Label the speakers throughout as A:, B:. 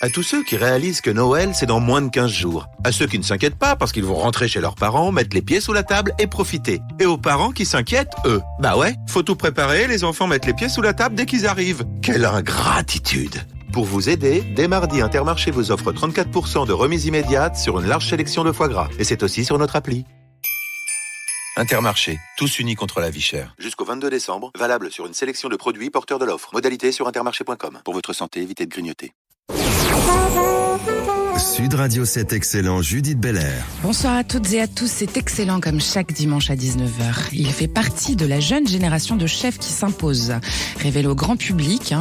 A: À tous ceux qui réalisent que Noël, c'est dans moins de 15 jours. À ceux qui ne s'inquiètent pas parce qu'ils vont rentrer chez leurs parents, mettre les pieds sous la table et profiter. Et aux parents qui s'inquiètent, eux. Bah ouais, faut tout préparer, les enfants mettent les pieds sous la table dès qu'ils arrivent. Quelle ingratitude! Pour vous aider, dès mardi, Intermarché vous offre 34% de remise immédiate sur une large sélection de foie gras. Et c'est aussi sur notre appli. Intermarché, tous unis contre la vie chère. Jusqu'au 22 décembre, valable sur une sélection de produits porteurs de l'offre. Modalité sur intermarché.com. Pour votre santé, évitez de grignoter.
B: Sud Radio 7 Excellent, Judith Belair.
C: Bonsoir à toutes et à tous, c'est Excellent comme chaque dimanche à 19h. Il fait partie de la jeune génération de chefs qui s'impose. Révélé au grand public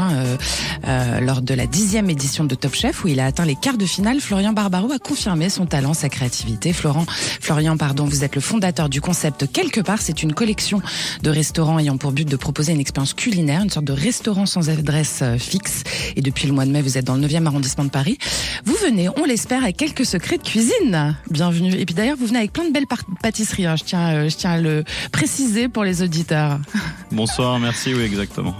C: lors de la 10e édition de Top Chef où il a atteint les quarts de finale, Florian Barbaro a confirmé son talent, sa créativité. Florian, vous êtes le fondateur du concept Quelque part. C'est une collection de restaurants ayant pour but de proposer une expérience culinaire, une sorte de restaurant sans adresse fixe. Et depuis le mois de mai, vous êtes dans le 9e arrondissement de Paris. Vous venez, on l'espère, avec quelques secrets de cuisine. Bienvenue. Et puis d'ailleurs, vous venez avec plein de belles pâtisseries. Je tiens à le préciser pour les auditeurs.
D: Bonsoir, merci, oui, exactement.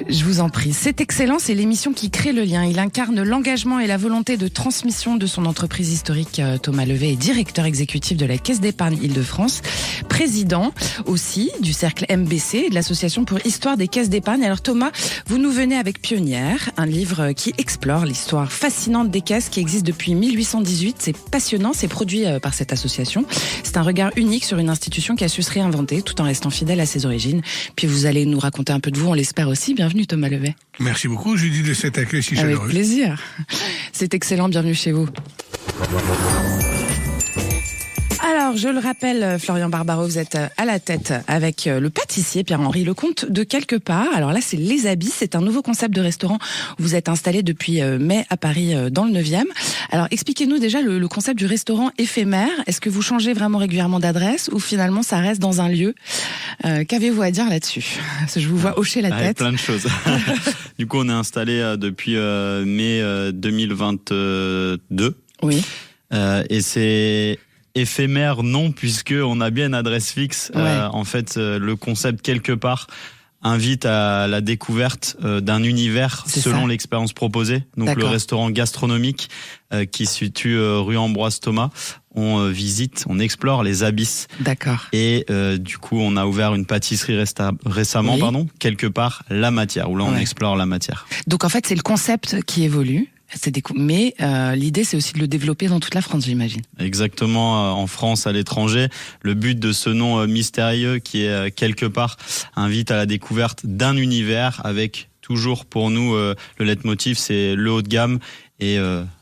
C: Je vous en prie. C'est Excellent, c'est l'émission qui crée le lien. Il incarne l'engagement et la volonté de transmission de son entreprise historique. Thomas Levet est directeur exécutif de la Caisse d'épargne Île-de-France, président aussi du cercle MBC et de l'association pour Histoire des caisses d'épargne. Alors Thomas, vous nous venez avec Pionnière, un livre qui explore l'histoire fascinante des caisses qui existe depuis 1818. C'est passionnant, c'est produit par cette association. C'est un regard unique sur une institution qui a su se réinventer tout en restant fidèle à ses origines. Puis vous allez nous raconter un peu de vous, on l'espère aussi. Bienvenue Thomas Levet.
E: Merci beaucoup, Judith, de cet accueil si chaleureux.
C: Avec plaisir. C'est Excellent, bienvenue chez vous. Alors, je le rappelle, Florian Barbaro, vous êtes à la tête avec le pâtissier Pierre-Henri Lecomte de Quelque part. Alors là, c'est Les Abysses, c'est un nouveau concept de restaurant. Vous êtes installé depuis mai à Paris, dans le 9e. Alors, expliquez-nous déjà le concept du restaurant éphémère. Est-ce que vous changez vraiment régulièrement d'adresse ou finalement ça reste dans un lieu? Qu'avez-vous à dire là-dessus? Parce que je vous vois hocher la tête.
D: Plein de choses. Du coup, on est installé depuis mai 2022.
C: Oui.
D: Et c'est éphémère, non, puisque on a bien une adresse fixe.
C: Ouais.
D: En fait, le concept Quelque part invite à la découverte d'un univers selon l'expérience proposée. Donc
C: D'accord.
D: le restaurant gastronomique qui se situe rue Ambroise Thomas, on visite, on explore les abysses.
C: D'accord.
D: Et du coup, on a ouvert une pâtisserie récemment,
C: Oui.
D: Quelque part la matière, où là on explore la matière.
C: Donc en fait, c'est le concept qui évolue. Mais l'idée, c'est aussi de le développer dans toute la France, j'imagine.
D: Exactement, en France, à l'étranger. Le but de ce nom mystérieux qui est Quelque part invite à la découverte d'un univers avec toujours pour nous le leitmotiv, c'est le haut de gamme et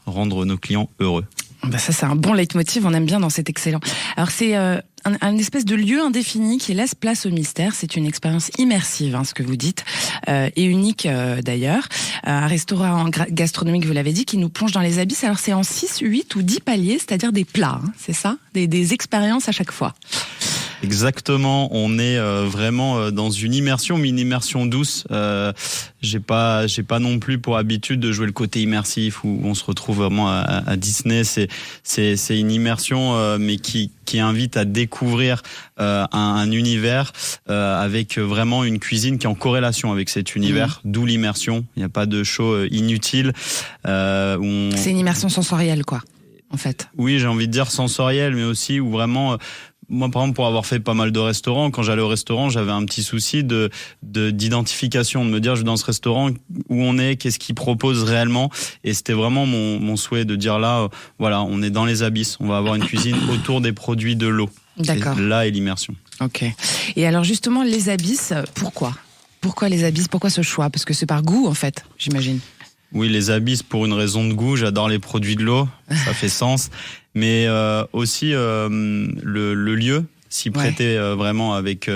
D: rendre nos clients heureux.
C: Bah ça, c'est un bon leitmotiv, on aime bien dans cet Excellent. Alors c'est un espèce de lieu indéfini qui laisse place au mystère. C'est une expérience immersive, ce que vous dites, et unique d'ailleurs. Un restaurant gastronomique, vous l'avez dit, qui nous plonge dans les abysses. Alors c'est en 6, 8 ou 10 paliers, c'est-à-dire des plats, c'est ça, des expériences à chaque fois.
D: Exactement, on est vraiment dans une immersion, mais une immersion douce. J'ai pas non plus pour habitude de jouer le côté immersif où on se retrouve vraiment à Disney. C'est une immersion, mais qui invite à découvrir un univers avec vraiment une cuisine qui est en corrélation avec cet univers, d'où l'immersion. Il n'y a pas de show inutile. C'est
C: une immersion sensorielle, quoi, en fait.
D: Oui, j'ai envie de dire sensorielle, mais aussi où vraiment... Moi, par exemple, pour avoir fait pas mal de restaurants, quand j'allais au restaurant, j'avais un petit souci d'identification, de me dire, je vais dans ce restaurant, où on est, qu'est-ce qu'il propose réellement. Et c'était vraiment mon souhait de dire là, voilà, on est dans les abysses. On va avoir une cuisine autour des produits de l'eau.
C: D'accord.
D: Et là est l'immersion.
C: Ok. Et alors, justement, les abysses, pourquoi? Pourquoi les abysses? Pourquoi ce choix? Parce que c'est par goût, en fait, j'imagine.
D: Oui, les abysses pour une raison de goût. J'adore les produits de l'eau. Ça fait sens. Mais aussi le lieu s'y prêter vraiment avec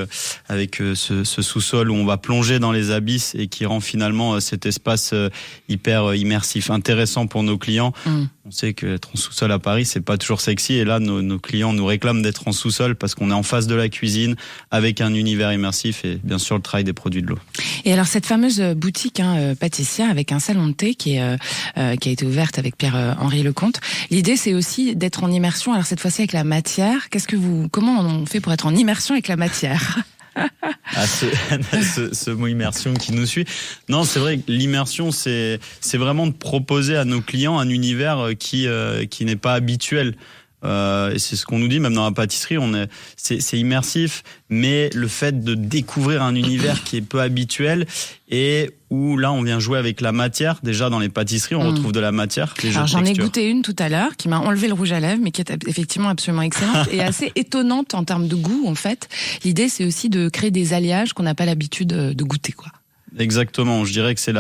D: ce sous-sol où on va plonger dans les abysses et qui rend finalement cet espace hyper immersif, intéressant pour nos clients. On sait qu'être en sous-sol à Paris, c'est pas toujours sexy, et là nos clients nous réclament d'être en sous-sol parce qu'on est en face de la cuisine avec un univers immersif et bien sûr le travail des produits de l'eau.
C: Et alors cette fameuse boutique pâtissière avec un salon de thé qui a été ouverte avec Pierre-Henri Lecomte, l'idée c'est aussi d'être en immersion, alors cette fois-ci avec la matière. Comment on fait pour être en immersion avec la matière?
D: à ce mot immersion qui nous suit. Non, c'est vrai que l'immersion, c'est vraiment de proposer à nos clients un univers qui n'est pas habituel. Et c'est ce qu'on nous dit, même dans la pâtisserie, c'est immersif, mais le fait de découvrir un univers qui est peu habituel et où là on vient jouer avec la matière. Déjà dans les pâtisseries, on retrouve de la matière.
C: Alors j'en ai goûté une tout à l'heure qui m'a enlevé le rouge à lèvres, mais qui est effectivement absolument excellente et assez étonnante en termes de goût en fait. L'idée c'est aussi de créer des alliages qu'on n'a pas l'habitude de goûter, quoi.
D: Exactement, je dirais que c'est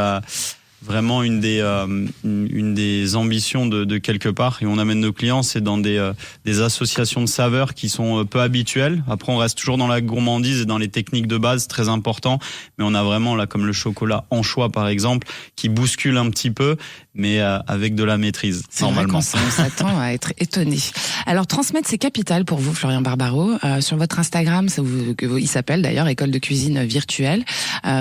D: vraiment une des ambitions de quelque part, et on amène nos clients, c'est dans des associations de saveurs qui sont peu habituelles. Après on reste toujours dans la gourmandise et dans les techniques de base, très important, mais on a vraiment là comme le chocolat anchois par exemple qui bouscule un petit peu, mais avec de la maîtrise.
C: C'est
D: normalement.
C: Vrai qu'on s'attend à être étonné. Alors transmettre c'est capital pour vous, Florian Barbaro. Sur votre Instagram, il s'appelle d'ailleurs École de cuisine virtuelle.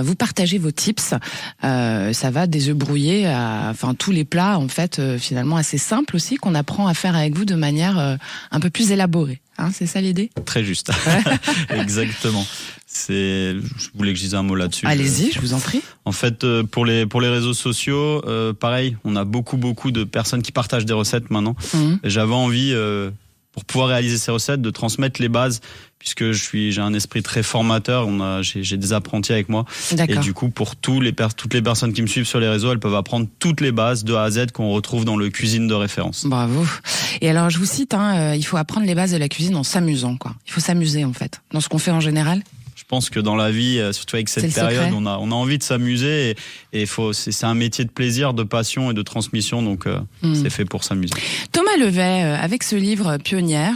C: Vous partagez vos tips. Ça va des œufs brouillés à tous les plats en fait finalement assez simples aussi qu'on apprend à faire avec vous de manière un peu plus élaborée. Hein, c'est ça l'idée ?
D: Très juste. Ouais. Exactement. Je voulais que je dise un mot là-dessus.
C: Allez-y, je vous en prie.
D: En fait, pour les réseaux sociaux, pareil, on a beaucoup de personnes qui partagent des recettes maintenant. J'avais envie, pour pouvoir réaliser ces recettes, de transmettre les bases, puisque j'ai un esprit très formateur. J'ai des apprentis avec moi.
C: D'accord.
D: Et du coup, pour toutes les personnes qui me suivent sur les réseaux, elles peuvent apprendre toutes les bases de A à Z qu'on retrouve dans le cuisine de référence.
C: Bravo. Et alors, je vous cite, il faut apprendre les bases de la cuisine en s'amusant, quoi. Il faut s'amuser, en fait, dans ce qu'on fait en général.
D: Je pense que dans la vie, surtout avec cette période, on a envie de s'amuser et c'est un métier de plaisir, de passion et de transmission, donc c'est fait pour s'amuser.
C: Thomas Levet, avec ce livre Pionnière,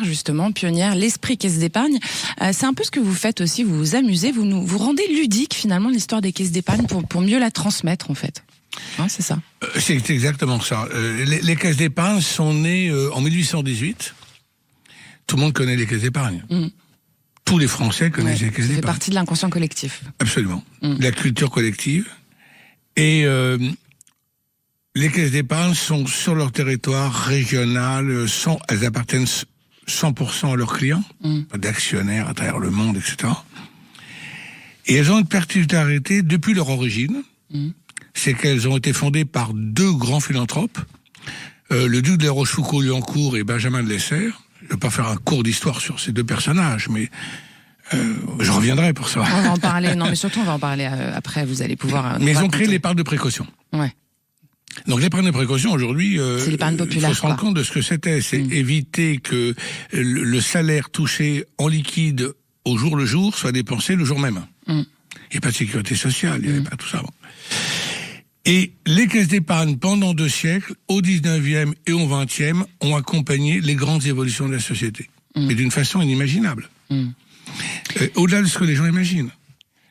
C: l'esprit caisse d'épargne, c'est un peu ce que vous faites aussi, vous vous amusez, vous rendez ludique finalement l'histoire des caisses d'épargne pour mieux la transmettre en fait. Hein, c'est ça.
E: C'est exactement ça. Les caisses d'épargne sont nées en 1818. Tout le monde connaît les caisses d'épargne. Tous les Français connaissent les caisses d'épargne.
C: Ça fait partie de l'inconscient collectif.
E: Absolument. La culture collective. Et les caisses d'épargne sont sur leur territoire régional, elles appartiennent 100% à leurs clients, d'actionnaires à travers le monde, etc. Et elles ont une particularité depuis leur origine, c'est qu'elles ont été fondées par deux grands philanthropes, le duc de la Rochefoucauld-Liancourt et Benjamin de Lesser. Je ne vais pas faire un cours d'histoire sur ces deux personnages, mais je reviendrai pour ça.
C: On va en parler, non mais surtout on va en parler après, vous allez pouvoir...
E: Mais ils ont créé l'épargne de précaution.
C: Ouais.
E: Donc l'épargne de précaution aujourd'hui,
C: c'est l'épargne populaire.
E: Il faut se rendre compte de ce que c'était, c'est éviter que le salaire touché en liquide au jour le jour soit dépensé le jour même. Il n'y a pas de sécurité sociale, il n'y avait pas tout ça. Bon. Et les caisses d'épargne, pendant 2 siècles, au 19e et au 20e, ont accompagné les grandes évolutions de la société. Mais d'une façon inimaginable. Au-delà de ce que les gens imaginent.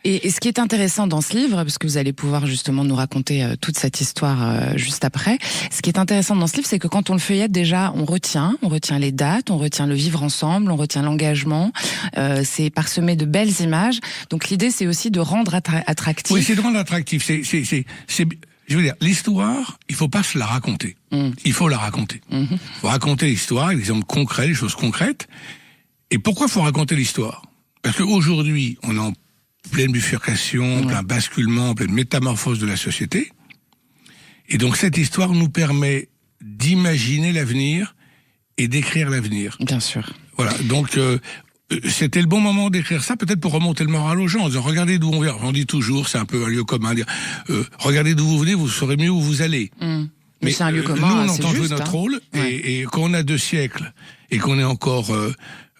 C: Et ce qui est intéressant dans ce livre, parce que vous allez pouvoir justement nous raconter toute cette histoire juste après, ce qui est intéressant dans ce livre, c'est que quand on le feuillette déjà, on retient les dates, on retient le vivre ensemble, on retient l'engagement, c'est parsemé de belles images. Donc l'idée, c'est aussi de rendre attractif.
E: Oui, c'est de rendre attractif. Je veux dire, l'histoire, il faut pas se la raconter. Il faut la raconter. Il faut raconter l'histoire, les exemples concrets, les choses concrètes. Et pourquoi il faut raconter l'histoire ? Parce qu'aujourd'hui, on est en pleine bifurcation, plein basculement, pleine métamorphose de la société. Et donc cette histoire nous permet d'imaginer l'avenir et d'écrire l'avenir.
C: Bien sûr.
E: Voilà, donc c'était le bon moment d'écrire ça, peut-être pour remonter le moral aux gens, en disant regardez d'où on vient. On dit toujours, c'est un peu un lieu commun, dire regardez d'où vous venez, vous saurez mieux où vous allez.
C: Mais c'est un lieu commun.
E: Nous, on entend jouer notre rôle, et quand on a 2 siècles et qu'on est encore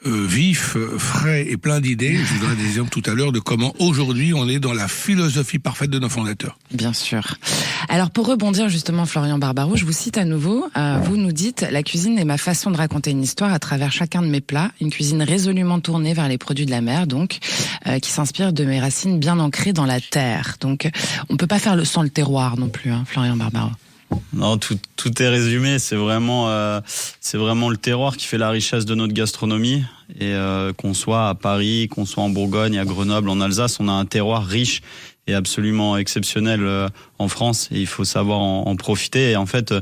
E: vif, frais et plein d'idées, je vous donnerai des exemples tout à l'heure de comment aujourd'hui on est dans la philosophie parfaite de nos fondateurs.
C: Bien sûr. Alors pour rebondir justement, Florian Barbaro, je vous cite à nouveau, vous nous dites « La cuisine est ma façon de raconter une histoire à travers chacun de mes plats, une cuisine résolument tournée vers les produits de la mer, donc, qui s'inspire de mes racines bien ancrées dans la terre. » Donc on peut pas faire sans le terroir non plus, hein, Florian Barbaro.
D: Non, tout est résumé. C'est vraiment le terroir qui fait la richesse de notre gastronomie. Et qu'on soit à Paris, qu'on soit en Bourgogne, à Grenoble, en Alsace, on a un terroir riche et absolument exceptionnel en France. Et il faut savoir en profiter. Et en fait,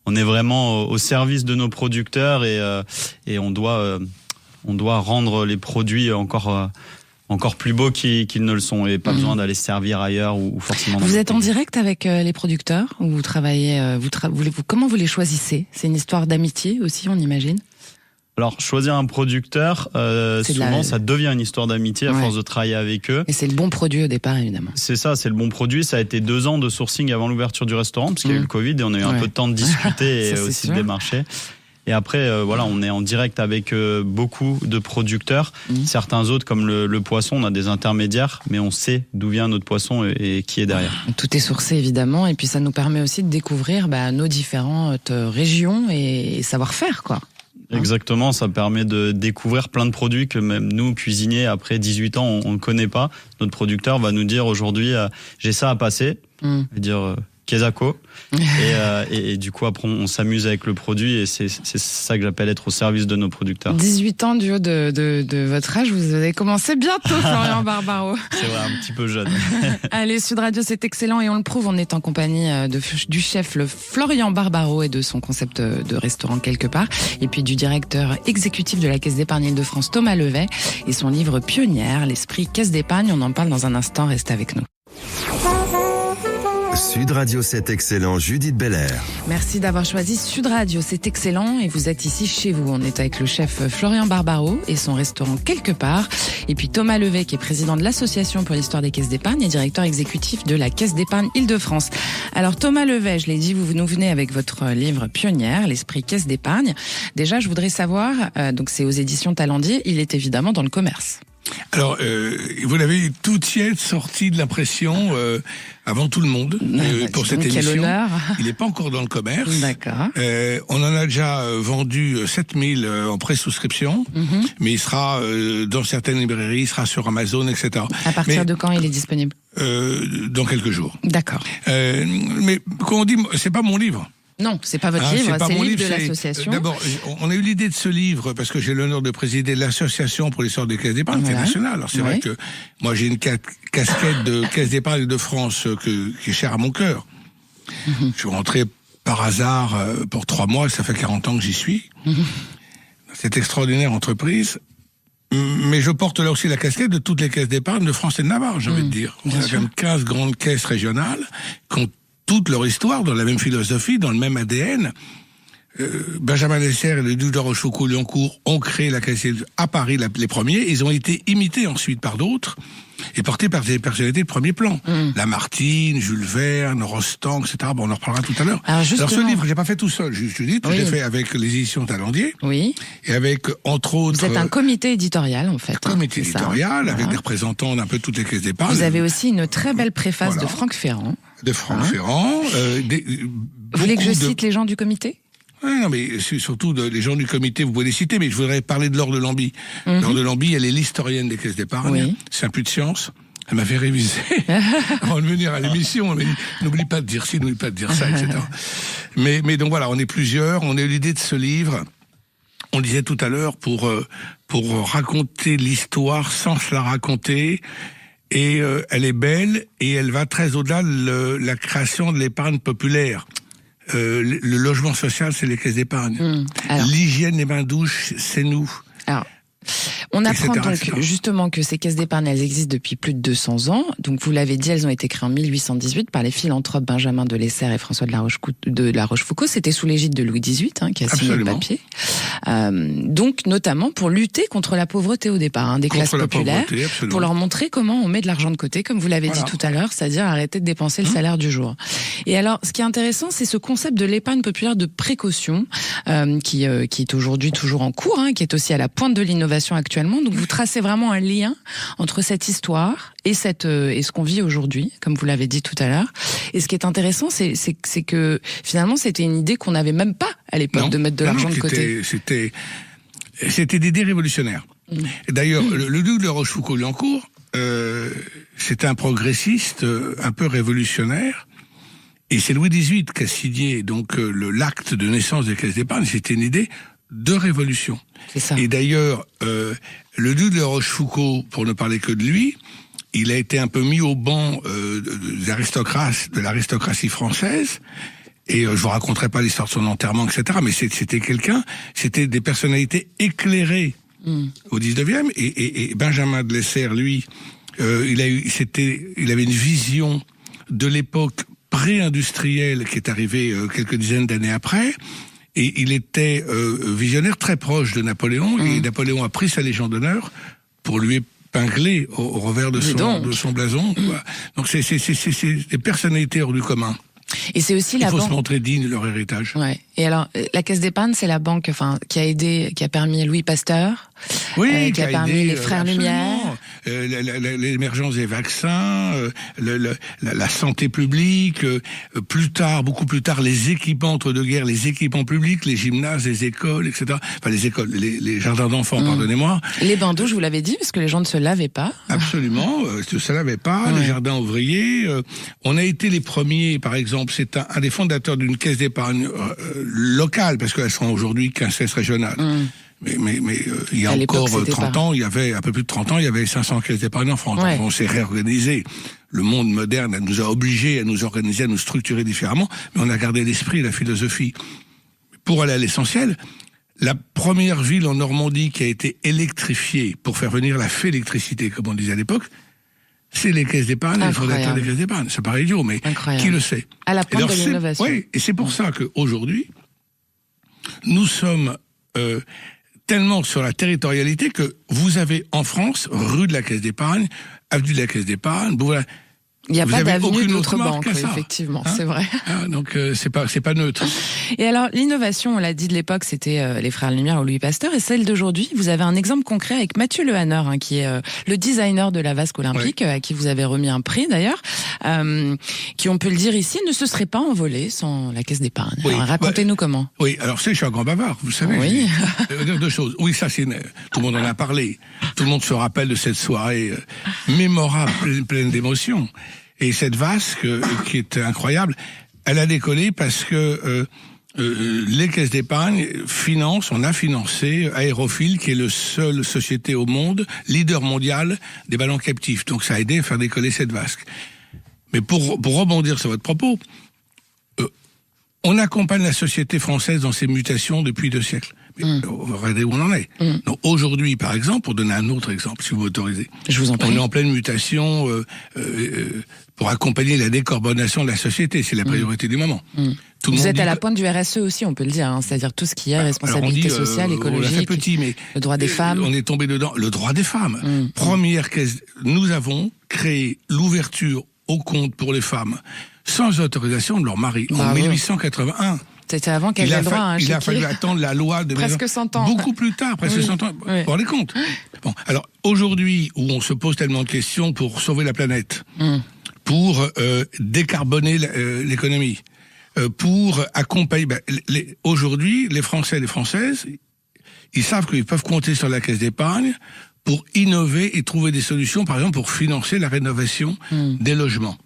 D: on est vraiment au service de nos producteurs et on doit rendre les produits encore encore plus beaux qu'ils ne le sont, et pas besoin d'aller se servir ailleurs ou forcément.
C: Vous êtes en direct avec les producteurs, ou vous travaillez, comment vous les choisissez? C'est une histoire d'amitié aussi, on imagine?
D: Alors, choisir un producteur, souvent ça devient une histoire d'amitié à force de travailler avec eux.
C: Et c'est le bon produit au départ, évidemment.
D: C'est ça, c'est le bon produit. Ça a été 2 ans de sourcing avant l'ouverture du restaurant, parce qu'il y a eu le Covid et on a eu un peu de temps de discuter et aussi de démarcher. Et après, voilà, on est en direct avec beaucoup de producteurs. Certains autres, comme le poisson, on a des intermédiaires, mais on sait d'où vient notre poisson et qui est derrière.
C: Tout est sourcé, évidemment, et puis ça nous permet aussi de découvrir nos différentes régions et savoir-faire, quoi.
D: Exactement, ça permet de découvrir plein de produits que même nous, cuisiniers, après 18 ans, on ne connaît pas. Notre producteur va nous dire aujourd'hui, j'ai ça à passer, dire Quesaco. Et du coup, après, on s'amuse avec le produit et c'est ça que j'appelle être au service de nos producteurs. 18
C: ans du haut de votre âge, vous avez commencé bientôt, Florian Barbaro.
D: C'est vrai, un petit peu jeune.
C: Allez, Sud Radio, c'est excellent et on le prouve. On est en compagnie du chef Florian Barbaro et de son concept de restaurant quelque part. Et puis du directeur exécutif de la Caisse d'épargne Île-de-France, Thomas Levet, et son livre Pionnière, l'esprit Caisse d'épargne. On en parle dans un instant, restez avec nous.
B: Sud Radio, c'est excellent, Judith Belair.
C: Merci d'avoir choisi Sud Radio, c'est excellent et vous êtes ici chez vous. On est avec le chef Florian Barbaro et son restaurant quelque part. Et puis Thomas Levet qui est président de l'Association pour l'histoire des caisses d'épargne et directeur exécutif de la Caisse d'épargne Île-de-France. Alors Thomas Levet, je l'ai dit, vous nous venez avec votre livre Pionnière, l'esprit caisse d'épargne. Déjà, je voudrais savoir, donc c'est aux éditions Talendier, il est évidemment dans le commerce.
E: Alors, vous l'avez tout tiède sorti de l'impression avant tout le monde pour cette émission.
C: Quel honneur.
E: Il n'est pas encore dans le commerce.
C: D'accord.
E: On en a déjà vendu 7000 en pré-souscription, mais il sera dans certaines librairies, il sera sur Amazon, etc.
C: À partir de quand il est disponible?
E: Dans quelques jours.
C: D'accord.
E: Mais quand on dit, c'est pas mon livre.
C: Non, c'est pas votre livre, c'est le livre de l'association.
E: D'abord, on a eu l'idée de ce livre parce que j'ai l'honneur de présider l'Association pour l'histoire des caisses d'épargne internationale. Alors c'est vrai que moi j'ai une casquette de Caisse d'épargne de France qui est chère à mon cœur. Je suis rentré par hasard pour 3 mois, ça fait 40 ans que j'y suis. Cette extraordinaire entreprise. Mais je porte là aussi la casquette de toutes les caisses d'épargne de France et de Navarre, j'ai envie de dire. On a quand même 15 grandes caisses régionales qui ont toute leur histoire, dans la même philosophie, dans le même ADN. Benjamin Lesser et le duc de Rochefoucauld-Liancourt ont créé la caisse à Paris, les premiers. Ils ont été imités ensuite par d'autres et portés par des personnalités de premier plan. Lamartine, Jules Verne, Rostand, etc. Bon, on en reparlera tout à l'heure. Alors ce livre, j'ai pas fait tout seul, je dis, je l'ai fait avec les éditions Talendier. Oui. Et avec, entre autres...
C: Vous êtes un comité éditorial, en fait.
E: Un comité éditorial, avec des représentants d'un peu toutes les caisses d'épargne.
C: Vous avez aussi une très belle préface de Franck Ferrand.
E: De Franck Ferrand.
C: Vous voulez que je cite les gens du comité?
E: Non, mais surtout les gens du comité, vous pouvez les citer, mais je voudrais parler de Laure de Lambie. Laure de Lambie, elle est l'historienne des caisses d'épargne. C'est un puits de science. Elle m'a fait réviser avant de venir à l'émission. Elle m'a dit, n'oublie pas de dire ci, n'oublie pas de dire ça, etc. Mais donc voilà, on est plusieurs. On a eu l'idée de ce livre. On disait tout à l'heure pour raconter l'histoire sans se la raconter. Et elle est belle et elle va très au-delà de la création de l'épargne populaire. Le logement social, c'est les caisses d'épargne. L'hygiène des bains-douches, c'est nous.
C: Alors, on apprend donc justement que ces caisses d'épargne, elles existent depuis plus de 200 ans. Donc vous l'avez dit, elles ont été créées en 1818 par les philanthropes Benjamin de Lesser et François de la Rochefoucauld. C'était sous l'égide de Louis XVIII qui a signé le papier. Donc notamment pour lutter contre la pauvreté au départ, des classes populaires, pour leur montrer comment on met de l'argent de côté, comme vous l'avez dit tout à l'heure, c'est-à-dire arrêter de dépenser le salaire du jour. Et alors, ce qui est intéressant, c'est ce concept de l'épargne populaire de précaution qui est aujourd'hui toujours en cours, qui est aussi à la pointe de l'innovation actuellement. Donc vous tracez vraiment un lien entre cette histoire et ce qu'on vit aujourd'hui, comme vous l'avez dit tout à l'heure. Et ce qui est intéressant, c'est que finalement c'était une idée qu'on n'avait même pas à l'époque de mettre de l'argent de côté.
E: C'était des idées révolutionnaires. D'ailleurs, le duc de Rochefoucauld-Liancourt, c'était un progressiste un peu révolutionnaire. Et c'est Louis XVIII qui a signé donc l'acte de naissance des caisses d'épargne. C'était une idée de révolution.
C: C'est ça.
E: Et d'ailleurs, le duc de Rochefoucauld, pour ne parler que de lui, il a été un peu mis au banc de l'aristocratie française. Et je vous raconterai pas l'histoire de son enterrement, etc. Mais c'était des personnalités éclairées au 19e, et Benjamin de Lesser, lui, il avait une vision de l'époque pré-industrielle qui est arrivée quelques dizaines d'années après, et il était visionnaire très proche de Napoléon, et Napoléon a pris sa Légion d'honneur pour lui épingler au revers de son blason. Donc c'est des personnalités hors du commun.
C: Et c'est aussi
E: Il faut se montrer digne de leur héritage.
C: Ouais. Et alors, la Caisse d'épargne, c'est la banque, qui a permis Louis Pasteur, qui a permis les Frères Lumière,
E: l'émergence des vaccins, la santé publique, beaucoup plus tard, les équipements entre-deux-guerres, les équipements publics, les gymnases, les écoles, etc. Enfin, les écoles, les jardins d'enfants, pardonnez-moi.
C: Les bains d'eau, je vous l'avais dit, parce que les gens ne se lavaient pas.
E: Absolument, ne se lavaient pas, les jardins ouvriers. On a été les premiers, par exemple, c'est un des fondateurs d'une caisse d'épargne locale, parce qu'elles sont aujourd'hui 15 caisses régionales. Mais il y a encore 30 ans, il y avait un peu plus de 30 ans, il y avait 500 caisses d'épargne en France. Donc on s'est réorganisé. Le monde moderne nous a obligés à nous organiser, à nous structurer différemment, mais on a gardé l'esprit et la philosophie. Pour aller à l'essentiel, la première ville en Normandie qui a été électrifiée pour faire venir la fée électricité, comme on disait à l'époque, c'est les caisses d'épargne, les fondateurs des caisses d'épargne. Ça paraît idiot, mais qui le sait?
C: À la pointe de l'innovation.
E: Oui, et c'est pour ça qu'aujourd'hui, nous sommes tellement sur la territorialité que vous avez en France, rue de la Caisse d'épargne, avenue de la Caisse d'épargne,
C: il n'y a pas d'avenue d'autres banques, effectivement, c'est vrai.
E: Donc c'est pas neutre.
C: Et alors l'innovation, on l'a dit de l'époque, c'était les Frères Lumière ou Louis Pasteur, et celle d'aujourd'hui, vous avez un exemple concret avec Mathieu Lehanner, qui est le designer de la vasque olympique, à qui vous avez remis un prix d'ailleurs, qui, on peut le dire ici, ne se serait pas envolé sans la Caisse d'épargne.
E: Oui.
C: Racontez-nous comment.
E: Oui, alors je suis un grand bavard, vous savez.
C: Oui.
E: Deux choses. Oui, ça c'est tout le monde en a parlé. Tout le monde se rappelle de cette soirée mémorable, pleine d'émotions. Et cette vasque, qui est incroyable, elle a décollé parce que les caisses d'épargne on a financé Aérophile, qui est le seul société au monde, leader mondial des ballons captifs. Donc ça a aidé à faire décoller cette vasque. Mais pour rebondir sur votre propos, on accompagne la société française dans ses mutations depuis 2 siècles. On va regarder où on en est. Donc aujourd'hui, par exemple, pour donner un autre exemple, si vous m'autorisez,
C: je vous en prie.
E: On est en pleine mutation pour accompagner la décarbonation de la société. C'est la priorité du moment.
C: Vous êtes à la pointe du RSE aussi, on peut le dire, c'est-à-dire tout ce qui est responsabilité sociale, écologique, le droit des femmes.
E: On est tombé dedans. Le droit des femmes. Première caisse. Nous avons créé l'ouverture au compte pour les femmes sans autorisation de leur mari en 1881.
C: C'était avant qu'elle ait le droit à un chéquier.
E: Il a fallu attendre la loi de
C: presque 100 ans.
E: Beaucoup plus tard, presque 100 ans. Vous vous rendez compte? Bon, alors aujourd'hui, où on se pose tellement de questions pour sauver la planète, pour décarboner l'économie, pour accompagner... aujourd'hui, les Français et les Françaises, ils savent qu'ils peuvent compter sur la Caisse d'épargne pour innover et trouver des solutions, par exemple, pour financer la rénovation des logements.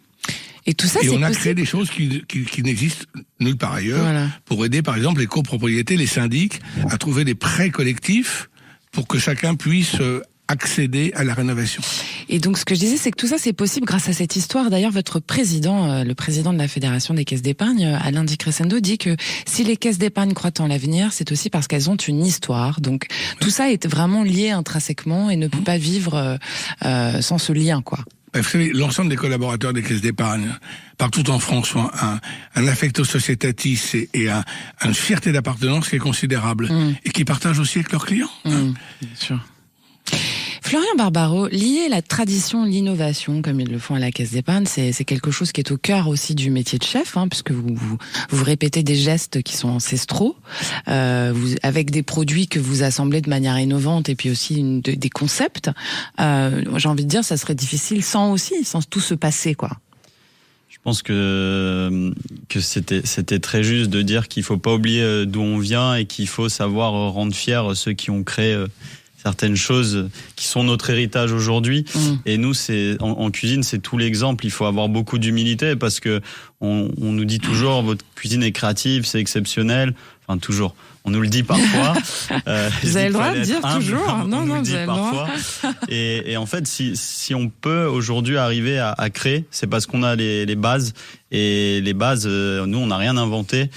C: Et tout ça, c'est
E: on a
C: possible.
E: créé des choses qui n'existent nulle part ailleurs, pour aider, par exemple, les copropriétés, les syndics, à trouver des prêts collectifs pour que chacun puisse accéder à la rénovation.
C: Et donc, ce que je disais, c'est que tout ça, c'est possible grâce à cette histoire. D'ailleurs, votre président, le président de la Fédération des caisses d'épargne, Alain Di Crescendo, dit que si les caisses d'épargne croient en l'avenir, c'est aussi parce qu'elles ont une histoire. Donc, tout ça est vraiment lié intrinsèquement et ne peut pas vivre sans ce lien, quoi.
E: Vous savez, l'ensemble des collaborateurs des caisses d'épargne, partout en France, ont un affecto societatis et une fierté d'appartenance qui est considérable et qui partagent aussi avec leurs clients.
C: Bien sûr. Florian Barbaro, lier la tradition, l'innovation, comme ils le font à la Caisse d'épargne, c'est quelque chose qui est au cœur aussi du métier de chef, puisque vous répétez des gestes qui sont ancestraux, avec des produits que vous assemblez de manière innovante et puis aussi des concepts. J'ai envie de dire, ça serait difficile sans tout ce passé, quoi.
D: Je pense que c'était très juste de dire qu'il faut pas oublier d'où on vient et qu'il faut savoir rendre fiers ceux qui ont créé certaines choses qui sont notre héritage aujourd'hui. Et nous, en cuisine, c'est tout l'exemple. Il faut avoir beaucoup d'humilité parce que on nous dit toujours votre cuisine est créative, c'est exceptionnel. Enfin, toujours. On nous le dit parfois.
C: Vous avez le droit de dire
D: humble,
C: toujours. Non,
D: vous
C: avez le droit.
D: Et en fait, si on peut aujourd'hui arriver à créer, c'est parce qu'on a les bases. Et les bases, nous, on n'a rien inventé.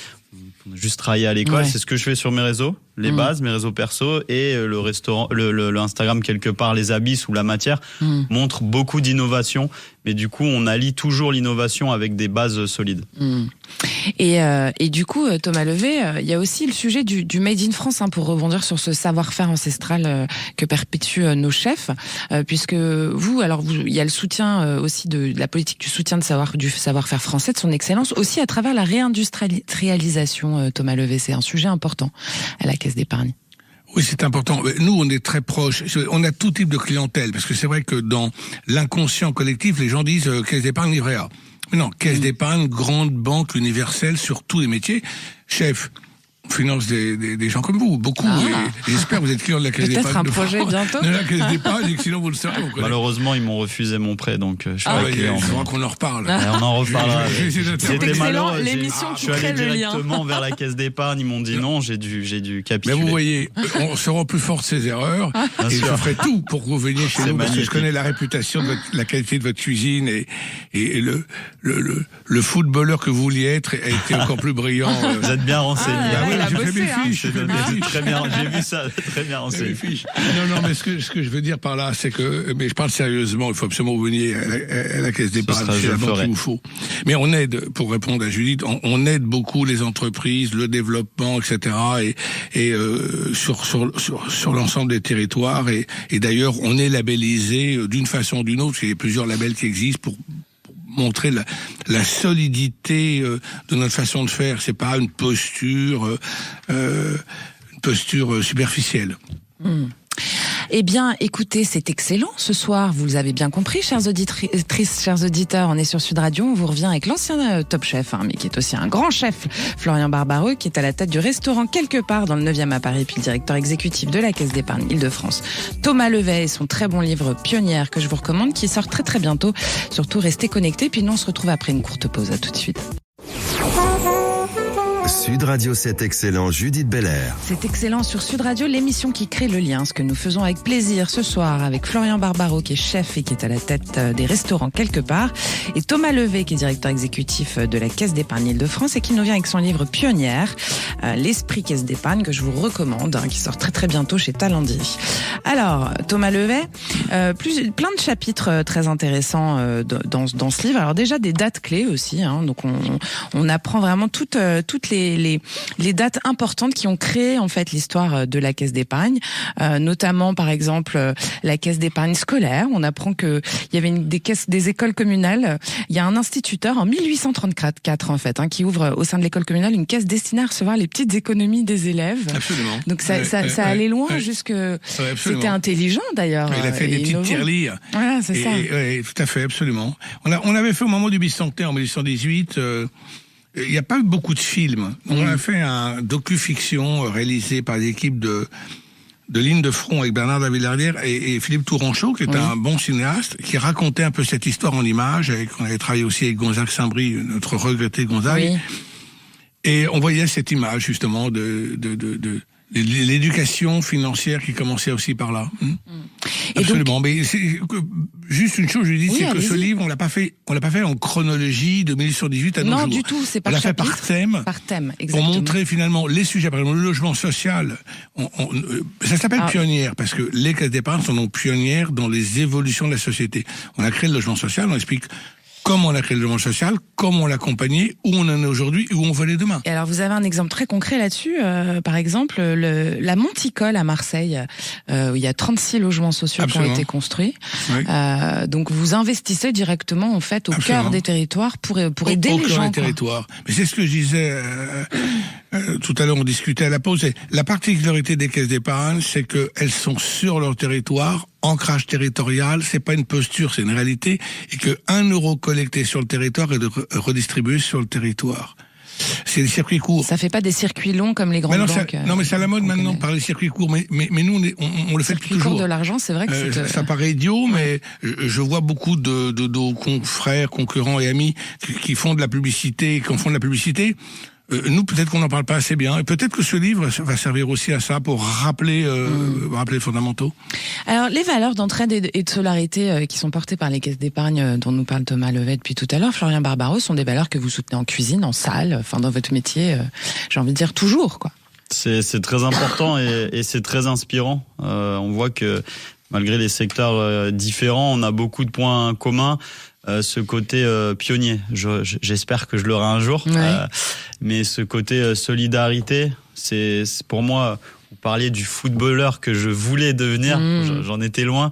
D: On a juste travaillé à l'école. C'est ce que je fais sur mes réseaux. les bases, mes réseaux perso, et le restaurant, le Instagram quelque part, les abysses ou la matière, montre beaucoup d'innovation. Mais du coup, on allie toujours l'innovation avec des bases solides.
C: Et du coup, Thomas Levet, il y a aussi le sujet du Made in France, hein, pour rebondir sur ce savoir-faire ancestral que perpétuent nos chefs, puisque vous, il y a le soutien aussi de la politique du soutien du savoir-faire français, de son excellence, aussi à travers la réindustrialisation. Thomas Levet, c'est un sujet important à la Caisse d'épargne.
E: Oui, c'est important. Nous, on est très proches. On a tout type de clientèle, parce que c'est vrai que dans l'inconscient collectif, les gens disent Caisse d'épargne, livret A. Mais non, Caisse d'épargne, grande banque universelle sur tous les métiers. Chef, on finance des gens comme vous, beaucoup. Et j'espère que vous êtes client de la Caisse d'épargne.
C: Peut-être un projet bientôt.
E: De la Caisse d'épargne, sinon vous le savez.
D: Malheureusement, ils m'ont refusé mon prêt, donc je suis pas client.
E: Il faudra qu'on en reparle.
D: On en reparlera.
C: C'était malheureux. L'émission qui crée le lien.
D: Je suis allé directement vers la Caisse d'épargne. Ils m'ont dit non, j'ai dû capituler.
E: Mais vous voyez, on se rend plus fort de ses erreurs. Et je ferai tout pour que vous veniez chez nous, parce que je connais la réputation de la qualité de votre cuisine, et le footballeur que vous vouliez être a été encore plus brillant.
D: Vous êtes bien renseigné.
E: J'ai fait mes fiches.
D: Très bien, j'ai vu ça, très bien renseigné.
E: Non, mais ce que je veux dire par là, c'est que, mais je parle sérieusement, il faut absolument que vous veniez à la Caisse d'épargne, c'est la banque qu'il vous faut. Mais on aide, pour répondre à Judith, on aide beaucoup les entreprises, le développement, etc. et sur l'ensemble des territoires, et d'ailleurs, on est labellisé d'une façon ou d'une autre. Il y a plusieurs labels qui existent pour montrer la solidité de notre façon de faire. C'est pas une posture superficielle.
C: Eh bien, écoutez, c'est excellent ce soir. Vous l'avez bien compris, chères auditrices, chers auditeurs. On est sur Sud Radio. On vous revient avec l'ancien top chef, mais qui est aussi un grand chef, Florian Barbareux, qui est à la tête du restaurant quelque part dans le 9e à Paris, puis le directeur exécutif de la Caisse d'épargne Île-de-France. Thomas Levet et son très bon livre Pionnière, que je vous recommande, qui sort très très bientôt. Surtout, restez connectés. Puis nous, on se retrouve après une courte pause. À tout de suite.
B: Sud Radio, c'est excellent, Judith Belair.
C: C'est excellent sur Sud Radio, l'émission qui crée le lien, ce que nous faisons avec plaisir ce soir avec Florian Barbareux, qui est chef et qui est à la tête des restaurants quelque part, et Thomas Levet, qui est directeur exécutif de la Caisse d'épargne Île-de-France et qui nous vient avec son livre Pionnière, l'esprit Caisse d'épargne, que je vous recommande, qui sort très très bientôt chez Talendier. Alors, Thomas Levet, plein de chapitres très intéressants dans ce livre. Alors déjà des dates clés aussi, donc on apprend vraiment toutes les dates importantes qui ont créé en fait l'histoire de la Caisse d'épargne, notamment par exemple la Caisse d'épargne scolaire. On apprend que il y avait des écoles communales. Il y a un instituteur en 1834 en fait, qui ouvre au sein de l'école communale une caisse destinée à recevoir les petites économies des élèves.
E: Absolument.
C: Donc ça allait loin jusque. C'était intelligent d'ailleurs.
E: Il a fait des petites tirelires.
C: Voilà, c'est ça.
E: Tout à fait, absolument. On avait fait au moment du bicentenaire en 1818. Il n'y a pas eu beaucoup de films. On a fait un docu-fiction réalisé par l'équipe de Ligne de Front avec Bernard Lavillardière et Philippe Tourangeau, qui est un bon cinéaste, qui racontait un peu cette histoire en images. On avait travaillé aussi avec Gonzague Saint-Brie, notre regretté Gonzague. Oui. Et on voyait cette image, justement, de l'éducation financière qui commençait aussi par là. Absolument. Mais c'est juste une chose, je dis, c'est que ce livre, on l'a pas fait en chronologie de 1818 à nos jours.
C: Non, du tout, c'est pas
E: on l'a fait par thème.
C: Par thème, exactement.
E: Pour montrer finalement les sujets. Par exemple, le logement social. Ça s'appelle Pionnière parce que les caisses d'épargne sont donc pionnières dans les évolutions de la société. On a créé le logement social, on explique comment on a créé le logement social, comment on l'a accompagné, où on en est aujourd'hui et où on va aller demain.
C: Et alors, vous avez un exemple très concret là-dessus. Par exemple, la Monticole à Marseille, où il y a 36 logements sociaux qui ont été construits. Oui. Donc, vous investissez directement, en fait, au cœur des territoires pour aider les gens. Au cœur des territoires.
E: Mais c'est ce que je disais tout à l'heure, on discutait à la pause. La particularité des caisses d'épargne, c'est qu'elles sont sur leur territoire. Ancrage territorial, c'est pas une posture, c'est une réalité, et que 1 euro collecté sur le territoire est redistribué sur le territoire. C'est des circuits courts.
C: Ça fait pas des circuits longs comme les grandes banques.
E: Non, mais c'est à la mode maintenant par les circuits courts. Mais nous, on le fait toujours.
C: Circuit court de l'argent, c'est vrai que
E: ça paraît idiot, mais je vois beaucoup de confrères, concurrents et amis qui font de la publicité, nous, peut-être qu'on n'en parle pas assez bien. Et peut-être que ce livre va servir aussi à ça, pour rappeler les fondamentaux.
C: Alors, les valeurs d'entraide et de solidarité qui sont portées par les caisses d'épargne dont nous parle Thomas Levet depuis tout à l'heure, Florian Barbareux, sont des valeurs que vous soutenez en cuisine, en salle, dans votre métier, j'ai envie de dire toujours, quoi.
D: C'est très important et c'est très inspirant. On voit que malgré les secteurs différents, on a beaucoup de points communs. Ce côté pionnier, j'espère que je l'aurai un jour.
C: Ouais.
D: Mais ce côté solidarité, c'est pour moi. Vous parliez du footballeur que je voulais devenir. J'en étais loin.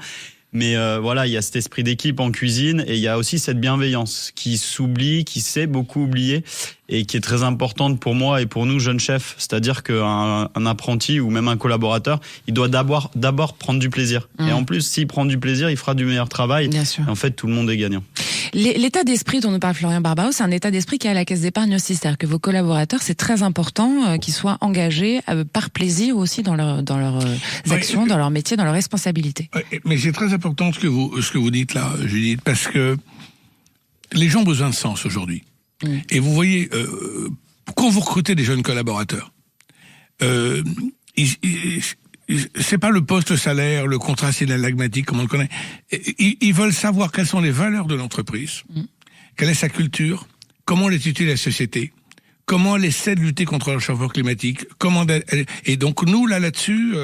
D: Mais voilà, il y a cet esprit d'équipe en cuisine et il y a aussi cette bienveillance qui s'oublie, qui sait beaucoup oublier et qui est très importante pour moi et pour nous jeunes chefs. C'est-à-dire qu'un apprenti ou même un collaborateur, il doit d'abord prendre du plaisir. Et en plus, s'il prend du plaisir, il fera du meilleur travail.
C: Bien sûr.
D: Et en fait, tout le monde est gagnant.
C: L'état d'esprit dont nous parle Florian Barbaos, c'est un état d'esprit qui est à la Caisse d'épargne aussi. C'est-à-dire que vos collaborateurs, c'est très important qu'ils soient engagés par plaisir aussi dans leurs actions, dans leur métier, dans leurs responsabilités.
E: Mais c'est très important ce que vous dites là, Judith, parce que les gens ont besoin de sens aujourd'hui. Et vous voyez, quand vous recrutez des jeunes collaborateurs, c'est pas le poste salaire, le contrat synalagmatique comme on le connaît. Ils veulent savoir quelles sont les valeurs de l'entreprise, quelle est sa culture, comment elle étudie la société, comment elle essaie de lutter contre le changement climatique, et donc nous là-dessus.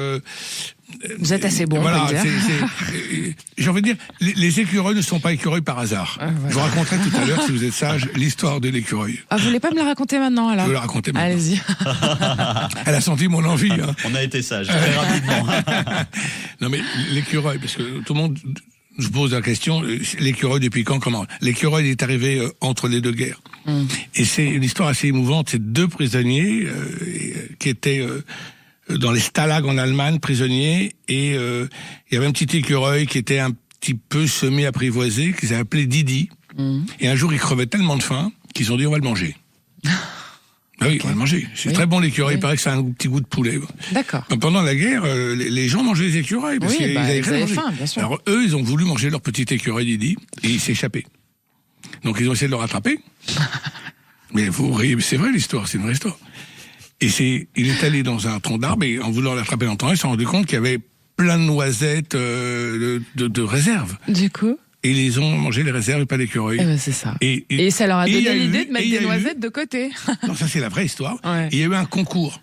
C: Vous êtes assez bon,
E: voilà,
C: on peut le dire.
E: J'ai envie de dire, les écureuils ne sont pas écureuils par hasard.
C: Voilà.
E: Je vous raconterai tout à l'heure, si vous êtes sage, l'histoire de l'écureuil.
C: Ah, vous voulez pas me la raconter maintenant alors?
E: Je vais la raconter maintenant.
C: Allez-y.
E: Elle a senti mon envie. Hein.
D: On a été sages, très rapidement.
E: Non mais l'écureuil, parce que tout le monde je pose la question, l'écureuil depuis quand, comment? L'écureuil est arrivé entre les deux guerres. Et c'est une histoire assez émouvante. C'est deux prisonniers qui étaient dans les stalags en Allemagne, prisonniers, et il y avait un petit écureuil qui était un petit peu semi-apprivoisé, qui s'appelait appelé Didi. Et un jour, il crevait tellement de faim qu'ils ont dit on va le manger. Ah oui, on va le manger. C'est très bon l'écureuil, il paraît que c'est un petit goût de poulet.
C: D'accord.
E: Pendant la guerre, les gens mangeaient les écureuils, parce qu'ils avaient
C: faim, bien sûr.
E: Alors eux, ils ont voulu manger leur petit écureuil Didi, et il s'est échappé. Donc ils ont essayé de le rattraper. Mais vous riez, c'est vrai l'histoire, c'est une vraie histoire. Et il est allé dans un tronc d'arbre, et en voulant l'attraper dans le tronc, il s'est rendu compte qu'il y avait plein de noisettes de réserve.
C: Du coup?
E: Et ils ont mangé les réserves et pas l'écureuil.
C: C'est ça. Et ça leur a donné l'idée de mettre des noisettes de côté.
E: Non, ça c'est la vraie histoire.
C: Ouais.
E: Il y a eu un concours